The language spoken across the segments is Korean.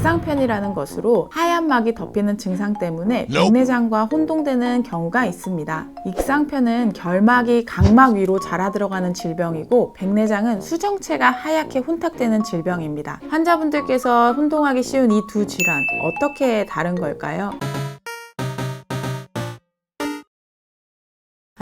익상편이라는 것으로 하얀 막이 덮이는 증상 때문에 백내장과 혼동되는 경우가 있습니다. 익상편은 결막이 각막 위로 자라 들어가는 질병이고 백내장은 수정체가 하얗게 혼탁되는 질병입니다. 환자분들께서 혼동하기 쉬운 이 두 질환 어떻게 다른 걸까요?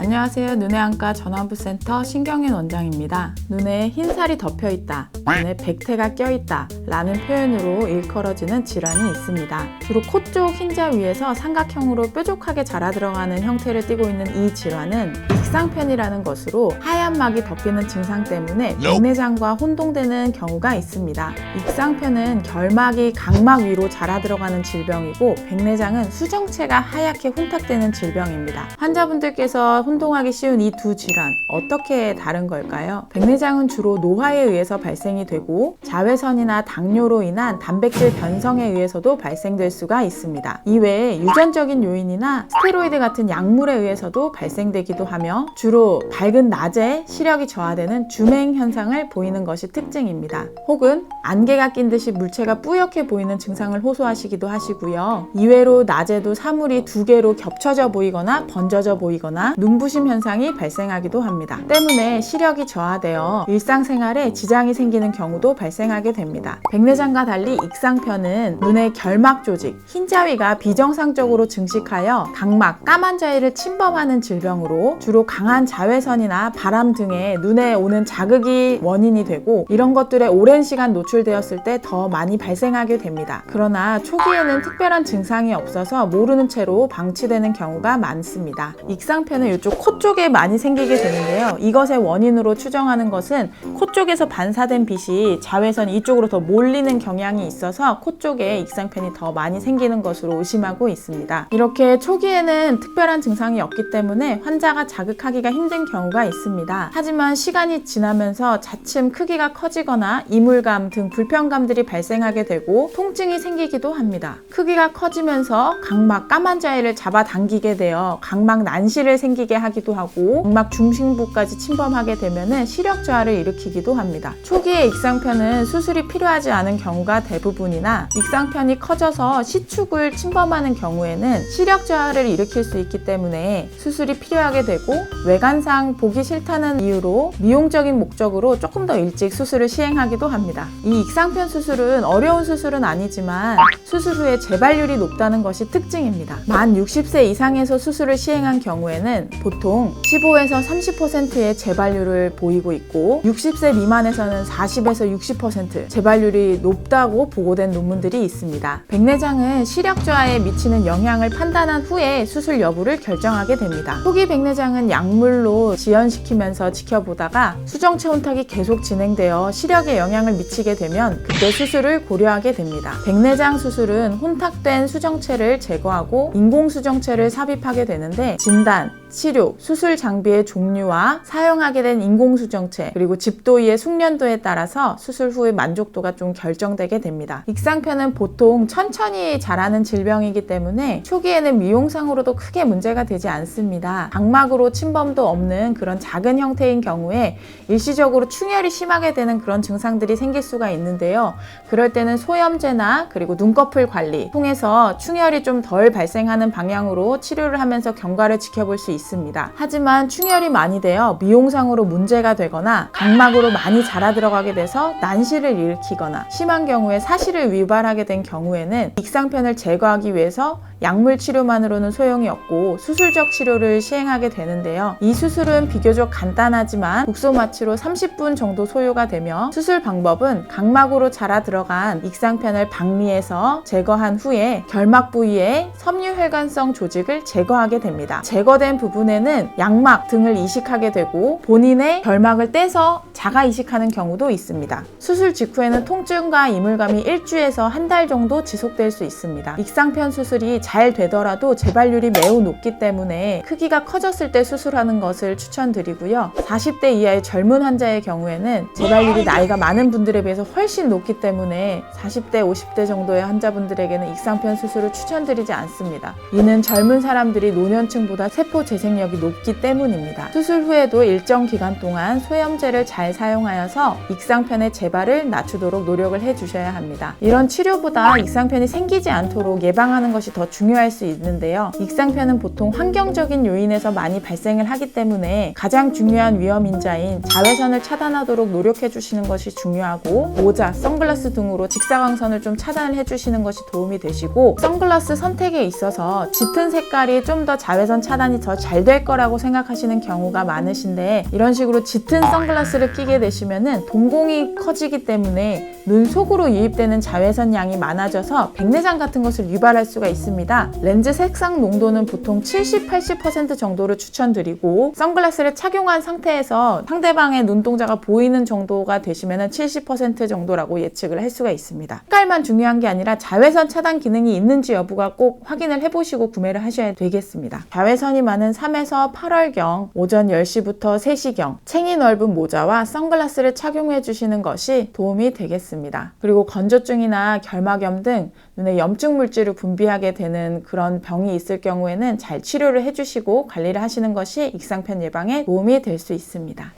안녕하세요. 눈의 안과 전환부센터 신경윤 원장입니다. 눈에 흰살이 덮여있다, 눈에 백태가 껴있다 라는 표현으로 일컬어지는 질환이 있습니다. 주로 코 쪽 흰자 위에서 삼각형으로 뾰족하게 자라 들어가는 형태를 띠고 있는 이 질환은 익상편이라는 것으로 하얀 막이 덮이는 증상 때문에 백내장과 혼동되는 경우가 있습니다. 익상편은 결막이 각막 위로 자라 들어가는 질병이고 백내장은 수정체가 하얗게 혼탁되는 질병입니다. 환자분들께서 혼동하기 쉬운 이 두 질환 어떻게 다른 걸까요? 백내장은 주로 노화에 의해서 발생이 되고 자외선이나 당뇨로 인한 단백질 변성에 의해서도 발생될 수가 있습니다. 이외에 유전적인 요인이나 스테로이드 같은 약물에 의해서도 발생되기도 하며 주로 밝은 낮에 시력이 저하되는 주맹 현상을 보이는 것이 특징입니다. 혹은 안개가 낀 듯이 물체가 뿌옇게 보이는 증상을 호소하시기도 하시고요. 이외로 낮에도 사물이 두 개로 겹쳐져 보이거나 번져져 보이거나 눈부심 현상이 발생하기도 합니다. 때문에 시력이 저하되어 일상생활에 지장이 생기는 경우도 발생하게 됩니다. 백내장과 달리 익상편은 눈의 결막 조직, 흰자위가 비정상적으로 증식하여 각막, 까만 자위를 침범하는 질병으로 주로 강한 자외선이나 바람 등의 눈에 오는 자극이 원인이 되고 이런 것들에 오랜 시간 노출되었을 때 더 많이 발생하게 됩니다. 그러나 초기에는 특별한 증상이 없어서 모르는 채로 방치되는 경우가 많습니다. 익상편은 이쪽 코 쪽에 많이 생기게 되는데요. 이것의 원인으로 추정하는 것은 코 쪽에서 반사된 빛이 자외선이 이쪽으로 더 몰리는 경향이 있어서 코 쪽에 익상편이 더 많이 생기는 것으로 의심하고 있습니다. 이렇게 초기에는 특별한 증상이 없기 때문에 환자가 자극하기가 힘든 경우가 있습니다. 하지만 시간이 지나면서 차츰 크기가 커지거나 이물감 등 불편감들이 발생하게 되고 통증이 생기기도 합니다. 크기가 커지면서 각막, 까만 자위를 잡아당기게 되어 각막 난시를 생기게 하기도 하고 각막 중심부까지 침범하게 되면 시력 저하를 일으키기도 합니다. 초기에 익상편은 수술이 필요하지 않은 경우가 대부분이나 익상편이 커져서 시축을 침범하는 경우에는 시력 저하를 일으킬 수 있기 때문에 수술이 필요하게 되고 외관상 보기 싫다는 이유로 미용적인 목적으로 조금 더 일찍 수술을 시행하기도 합니다. 이 익상편 수술은 어려운 수술은 아니지만 수술 후에 재발률이 높다는 것이 특징입니다. 만 60세 이상에서 수술을 시행한 경우에는 보통 15에서 30%의 재발률을 보이고 있고 60세 미만에서는 40에서 60% 재발률이 높다고 보고된 논문들이 있습니다. 백내장은 시력 저하에 미치는 영향을 판단한 후에 수술 여부를 결정하게 됩니다. 초기 백내장은 약물로 지연시키면서 지켜보다가 수정체 혼탁이 계속 진행되어 시력에 영향을 미치게 되면 그때 수술을 고려하게 됩니다. 백내장 수술은 혼탁된 수정체를 제거하고 인공수정체를 삽입하게 되는데 진단, 치료, 수술 장비의 종류와 사용하게 된 인공수정체 그리고 집도의의 숙련도에 따라서 수술 후의 만족도가 좀 결정되게 됩니다. 익상편은 보통 천천히 자라는 질병이기 때문에 초기에는 미용상으로도 크게 문제가 되지 않습니다. 각막으로 침범도 없는 그런 작은 형태인 경우에 일시적으로 충혈이 심하게 되는 그런 증상들이 생길 수가 있는데요. 그럴 때는 소염제나 그리고 눈꺼풀 관리 통해서 충혈이 좀 덜 발생하는 방향으로 치료를 하면서 경과를 지켜볼 수 있습니다. 하지만 충혈이 많이 되어 미용상으로 문제가 되거나 각막으로 많이 자라 들어가게 돼서 난시를 일으키거나 심한 경우에 사시를 유발하게 된 경우에는 익상편을 제거하기 위해서 약물 치료만으로는 소용이 없고 수술적 치료를 시행하게 되는데요. 이 수술은 비교적 간단하지만 국소마취로 30분 정도 소요가 되며 수술 방법은 각막으로 자라 들어간 익상편을 박리해서 제거한 후에 결막 부위에 섬유혈관성 조직을 제거하게 됩니다. 제거된 부분에는 양막 등을 이식하게 되고 본인의 결막을 떼서 자가 이식하는 경우도 있습니다. 수술 직후에는 통증과 이물감이 일주에서 한 달 정도 지속될 수 있습니다. 익상편 수술이 잘 되더라도 재발률이 매우 높기 때문에 크기가 커졌을 때 수술하는 것을 추천드리고요. 40대 이하의 젊은 환자의 경우에는 재발률이 나이가 많은 분들에 비해서 훨씬 높기 때문에 40대, 50대 정도의 환자분들에게는 익상편 수술을 추천드리지 않습니다. 이는 젊은 사람들이 노년층보다 세포 재생력이 높기 때문입니다. 수술 후에도 일정 기간 동안 소염제를 잘 사용하여서 익상편의 재발을 낮추도록 노력을 해주셔야 합니다. 이런 치료보다 익상편이 생기지 않도록 예방하는 것이 더 중요할 수 있는데요. 익상편은 보통 환경적인 요인에서 많이 발생을 하기 때문에 가장 중요한 위험인자인 자외선을 차단하도록 노력해 주시는 것이 중요하고, 모자, 선글라스 등으로 직사광선을 좀 차단을 해주시는 것이 도움이 되시고, 선글라스 선택에 있어서 짙은 색깔이 좀 더 자외선 차단이 더 잘 될 거라고 생각하시는 경우가 많으신데, 이런 식으로 짙은 선글라스를 끼게 되시면은 동공이 커지기 때문에 눈 속으로 유입되는 자외선 양이 많아져서 백내장 같은 것을 유발할 수가 있습니다. 렌즈 색상 농도는 보통 70-80% 정도를 추천드리고, 선글라스를 착용한 상태에서 상대방의 눈동자가 보이는 정도가 되시면 70% 정도라고 예측을 할 수가 있습니다. 색깔만 중요한 게 아니라 자외선 차단 기능이 있는지 여부가 꼭 확인을 해보시고 구매를 하셔야 되겠습니다. 자외선이 많은 3에서 8월경 오전 10시부터 3시경 챙이 넓은 모자와 선글라스를 착용해 주시는 것이 도움이 되겠습니다. 그리고 건조증이나 결막염 등 눈에 염증 물질을 분비하게 되는 그런 병이 있을 경우에는 잘 치료를 해주시고 관리를 하시는 것이 익상편 예방에 도움이 될 수 있습니다.